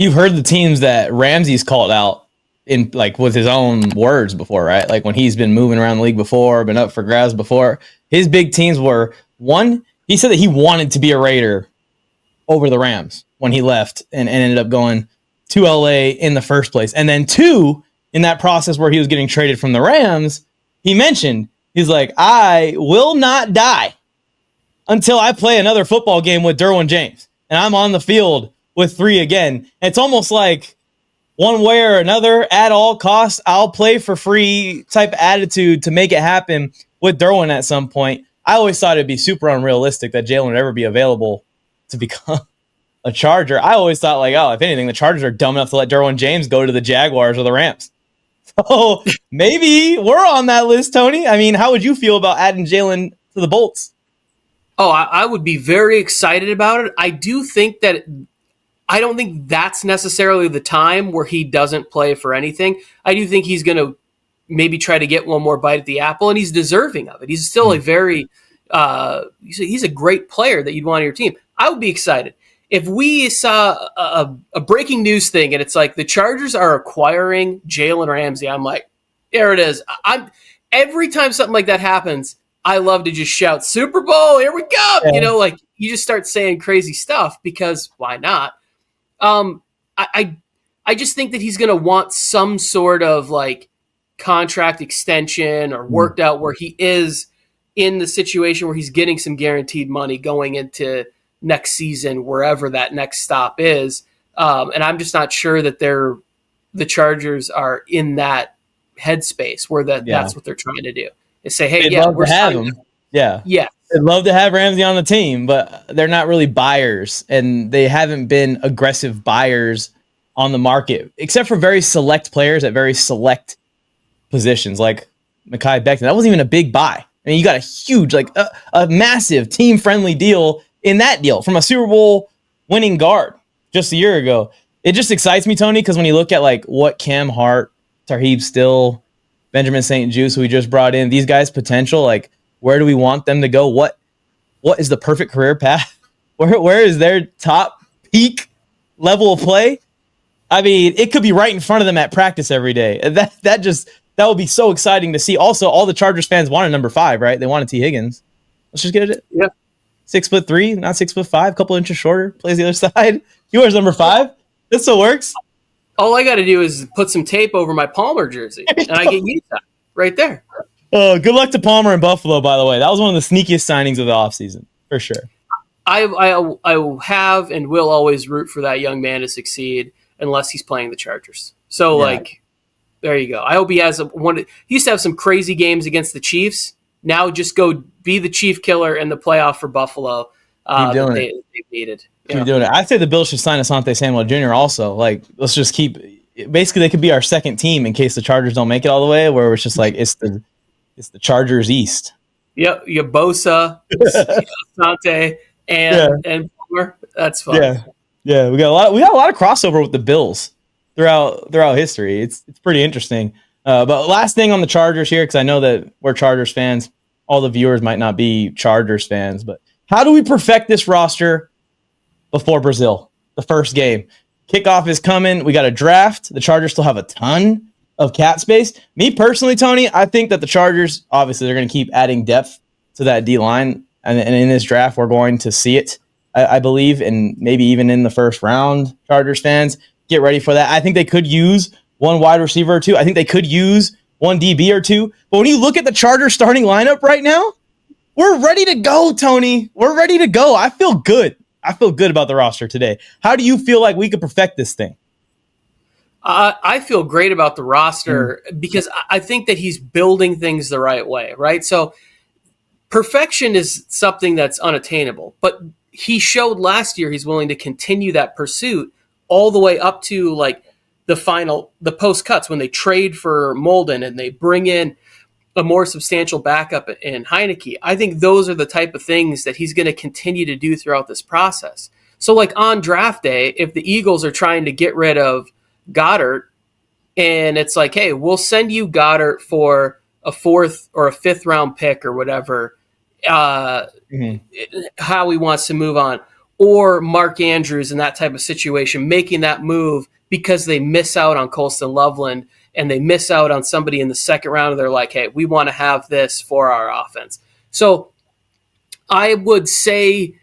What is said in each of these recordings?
You've heard the teams that Ramsey's called out in like with his own words before, right? Like when he's been moving around the league before, been up for grabs before. His big teams were one, he said that he wanted to be a Raider over the Rams when he left and ended up going to LA in the first place. And then two, in that process where he was getting traded from the Rams, he mentioned, he's like, I will not die until I play another football game with Derwin James. And I'm on the field with 3 again. It's almost like one way or another, at all costs, I'll play for free type attitude to make it happen with Derwin at some point. I always thought it'd be super unrealistic that Jalen would ever be available to become a Charger. I always thought, like, oh, if anything, the Chargers are dumb enough to let Derwin James go to the Jaguars or the Rams. So maybe we're on that list, Tony. I mean, how would you feel about adding Jalen to the Bolts? Oh, I would be very excited about it. I do think that I don't think that's necessarily the time where he doesn't play for anything. I do think he's going to maybe try to get one more bite at the apple, and he's deserving of it. He's still a very he's a great player that you'd want on your team. I would be excited if we saw a breaking news thing, and it's like the Chargers are acquiring Jalen Ramsey. I'm like, there it is. Every time something like that happens, I love to just shout, Super Bowl, here we go. Yeah. You know, like you just start saying crazy stuff because why not? I just think that he's going to want some sort of like contract extension or worked out where he is in the situation where he's getting some guaranteed money going into next season, wherever that next stop is. And I'm just not sure that the Chargers are in that headspace where that's what they're trying to do. Is say, hey, we're having him. Yeah. They'd love to have Ramsey on the team, but they're not really buyers, and they haven't been aggressive buyers on the market, except for very select players at very select positions, like Mekhi Becton. That wasn't even a big buy. I mean, you got a huge, like a massive team-friendly deal in that deal from a Super Bowl winning guard just a year ago. It just excites me, Tony, because when you look at like what Cam Hart, Tarheeb Still, Benjamin St. Juste, who we just brought in, these guys' potential, like where do we want them to go? What is the perfect career path? Where is their top peak level of play? I mean, it could be right in front of them at practice every day. That would be so exciting to see. Also, all the Chargers fans wanted number 5, right? They wanted T. Higgins. Let's just get it. Yeah. 6'3", not 6'5", a couple inches shorter, plays the other side. He wears number 5. This still works. All I got to do is put some tape over my Palmer jersey, and I get Utah right there. Good luck to Palmer in Buffalo, by the way. That was one of the sneakiest signings of the offseason, for sure. I have and will always root for that young man to succeed unless he's playing the Chargers. So, there you go. I hope he has he used to have some crazy games against the Chiefs. Now just go be the Chief killer in the playoff for Buffalo. They needed. Keep doing it. I say the Bills should sign Asante Samuel Jr. also. Like, let's just keep. Basically, they could be our second team in case the Chargers don't make it all the way. Where it's just like it's the Chargers East. Yep, you Bosa, Asante, and Palmer. That's fun. Yeah. We got a lot of crossover with the Bills throughout history. It's pretty interesting. But last thing on the Chargers here, because I know that we're Chargers fans. All the viewers might not be Chargers fans, but how do we perfect this roster before Brazil, the first game? Kickoff is coming. We got a draft. The Chargers still have a ton of cap space. Me personally, Tony, I think that the Chargers, obviously, they're going to keep adding depth to that D-line. And in this draft, we're going to see it, I believe, and maybe even in the first round. Chargers fans, get ready for that. I think they could use one wide receiver or two. I think they could use one DB or two. But when you look at the Chargers starting lineup right now, we're ready to go, Tony. We're ready to go. I feel good. I feel good about the roster today. How do you feel like we could perfect this thing? I feel great about the roster because I think that he's building things the right way, right? So perfection is something that's unattainable, but he showed last year he's willing to continue that pursuit all the way up to like the post cuts when they trade for Molden and they bring in a more substantial backup in Heineke. I think those are the type of things that he's going to continue to do throughout this process. So like on draft day, if the Eagles are trying to get rid of Goddard and it's like, hey, we'll send you Goddard for a 4th or a 5th round pick or whatever, how he wants to move on. or Mark Andrews in that type of situation, making that move because they miss out on Colston Loveland and they miss out on somebody in the second round, and they're like, hey, we want to have this for our offense. So I would say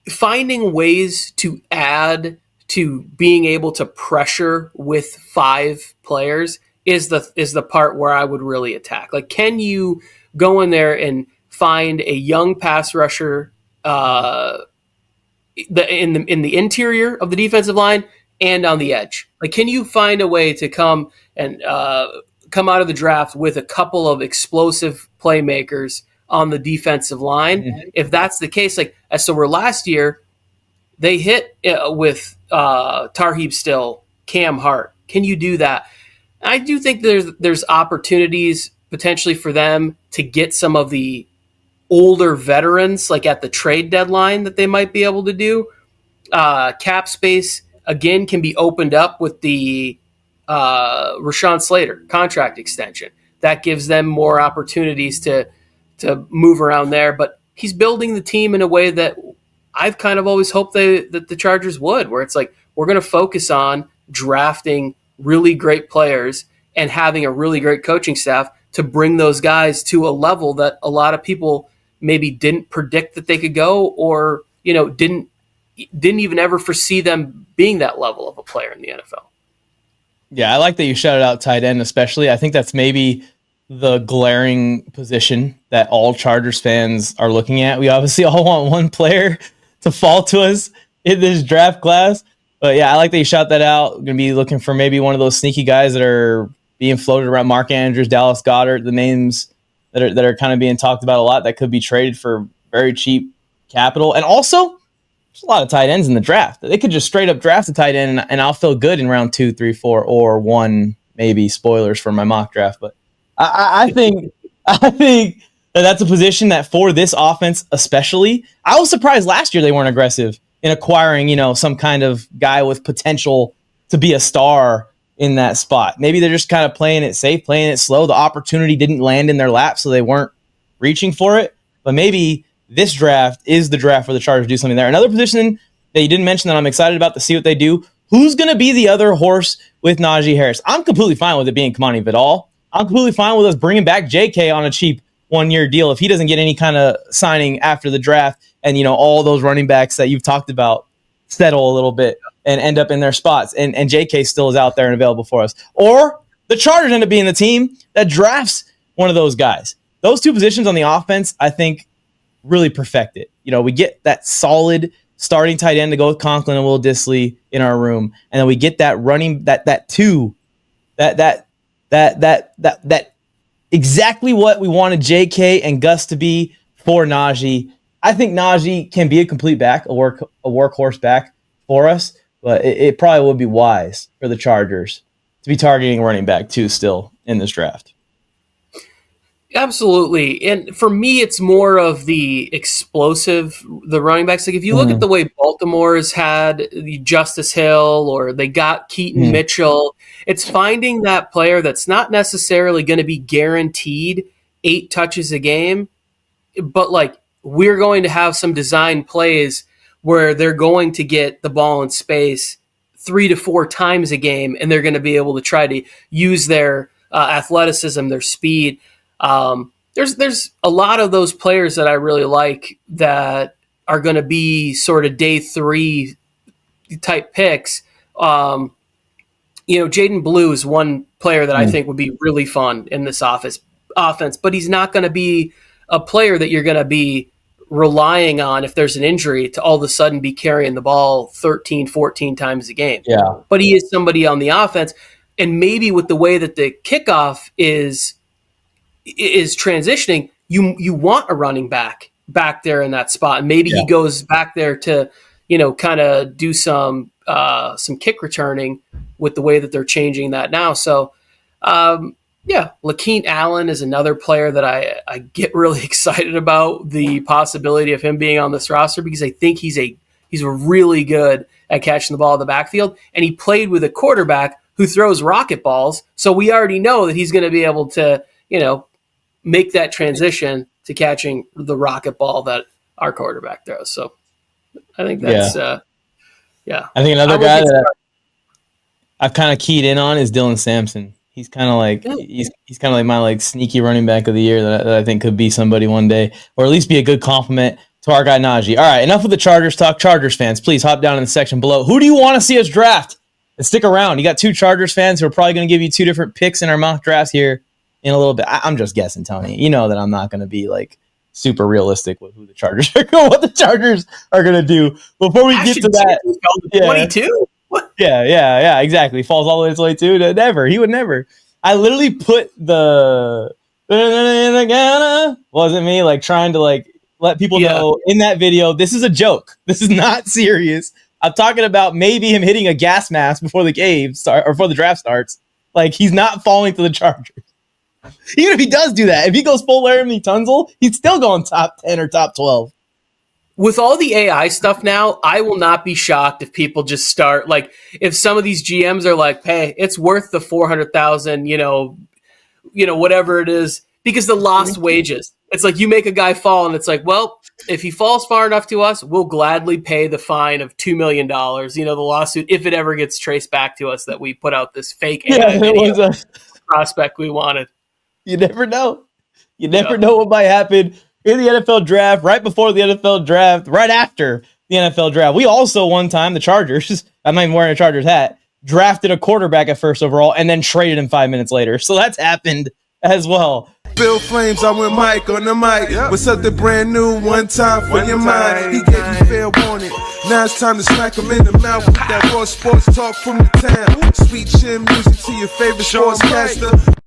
finding ways to add to being able to pressure with 5 players is the part where I would really attack. Like, can you go in there and find a young pass rusher in the interior of the defensive line and on the edge? Like, can you find a way to come out of the draft with a couple of explosive playmakers on the defensive line? Mm-hmm. If that's the case, like so where last year they hit with Tarheeb Still, Cam Hart. Can you do that? I do think there's opportunities potentially for them to get some of the older veterans, like at the trade deadline, that they might be able to do. Cap space again can be opened up with the Rashawn Slater contract extension. That gives them more opportunities to move around there. But he's building the team in a way that I've kind of always hoped that the Chargers would, where it's like, we're going to focus on drafting really great players and having a really great coaching staff to bring those guys to a level that a lot of people maybe didn't predict that they could go, or didn't even ever foresee them being that level of a player in the NFL. Yeah, I like that you shouted out tight end especially. I think that's maybe the glaring position that all Chargers fans are looking at. We obviously all want one player to fall to us in this draft class. But yeah, I like that you shout that out. We're going to be looking for maybe one of those sneaky guys that are being floated around, Mark Andrews, Dallas Goedert, the names that are kind of being talked about a lot that could be traded for very cheap capital. And also, there's a lot of tight ends in the draft. They could just straight up draft a tight end, and I'll feel good in round 2, 3, 4, or 1, maybe spoilers for my mock draft. But I think that's a position that for this offense especially, I was surprised last year they weren't aggressive in acquiring, some kind of guy with potential to be a star in that spot. Maybe they're just kind of playing it safe, playing it slow. The opportunity didn't land in their lap, so they weren't reaching for it. But maybe this draft is the draft for the Chargers to do something there. Another position that you didn't mention that I'm excited about to see what they do, who's going to be the other horse with Najee Harris? I'm completely fine with it being Kamani Vidal. I'm completely fine with us bringing back JK on a cheap one-year deal if he doesn't get any kind of signing after the draft and, all those running backs that you've talked about settle a little bit and end up in their spots. And JK still is out there and available for us. Or the Chargers end up being the team that drafts one of those guys. Those two positions on the offense, I think, really perfect it. We get that solid starting tight end to go with Conklin and Will Dissly in our room. And then we get that running, that two, that exactly what we wanted JK and Gus to be for Najee. I think Najee can be a complete back, a workhorse back for us, but it probably would be wise for the Chargers to be targeting running back too still in this draft. Absolutely. And for me, it's more of the explosive, the running backs. Like if you look at the way Baltimore's had the Justice Hill or they got Keaton Mitchell, it's finding that player that's not necessarily going to be guaranteed 8 touches a game, but like we're going to have some design plays where they're going to get the ball in space 3 to 4 times a game, and they're going to be able to try to use their athleticism, their speed. There's a lot of those players that I really like that are going to be sort of day 3 type picks. Jaden Blue is one player that I think would be really fun in this offense, but he's not going to be a player that you're going to be relying on if there's an injury to all of a sudden be carrying the ball 13, 14 times a game. Yeah. But he is somebody on the offense, and maybe with the way that the kickoff is transitioning, you want a running back there in that spot. And maybe he goes back there to, kind of do some kick returning with the way that they're changing that now. So, Lakeem Allen is another player that I get really excited about the possibility of him being on this roster because I think he's really good at catching the ball in the backfield, and he played with a quarterback who throws rocket balls. So we already know that he's going to be able to, make that transition to catching the rocket ball that our quarterback throws. So I think that's yeah. I think another guy that I've kind of keyed in on is Dylan Sampson. He's kind of like he's kind of like my like sneaky running back of the year that I think could be somebody one day, or at least be a good compliment to our guy Najee. All right, enough with the Chargers talk. Chargers fans, please hop down in the section below. Who do you want to see us draft? And stick around. You got two Chargers fans who are probably going to give you two different picks in our mock drafts here in a little bit. I'm just guessing, Tony. You know that I'm not going to be like super realistic with who the Chargers are going, what the Chargers are going to do. Before we get to that, 22. What? Yeah, exactly. Falls all the way to 22. Never. He would never. I literally put the wasn't me like trying to like let people know in that video. This is a joke. This is not serious. I'm talking about maybe him hitting a gas mask before the game start or before the draft starts. Like he's not falling to the Chargers. Even if he does do that, if he goes full Laramie Tunsil, he's still going top 10 or top 12. With all the AI stuff now, I will not be shocked if people just start like if some of these GMs are like, "Hey, it's worth the 400,000, whatever it is," because the lost wages. It's like you make a guy fall, and it's like, well, if he falls far enough to us, we'll gladly pay the fine of $2 million. The lawsuit if it ever gets traced back to us that we put out this fake AI video prospect we wanted. You never know. You never know what might happen in the NFL draft, right before the NFL draft, right after the NFL draft. We also, one time, the Chargers, I'm not even wearing a Chargers hat, drafted a quarterback at first overall and then traded him 5 minutes later. So that's happened as well. Bill Flames, I went Mike on the mic. With something brand new, one time for your mind. He gave you fair warning. Now it's time to smack him in the mouth with that raw sports talk from the town. Sweet chin music to your favorite sportscaster.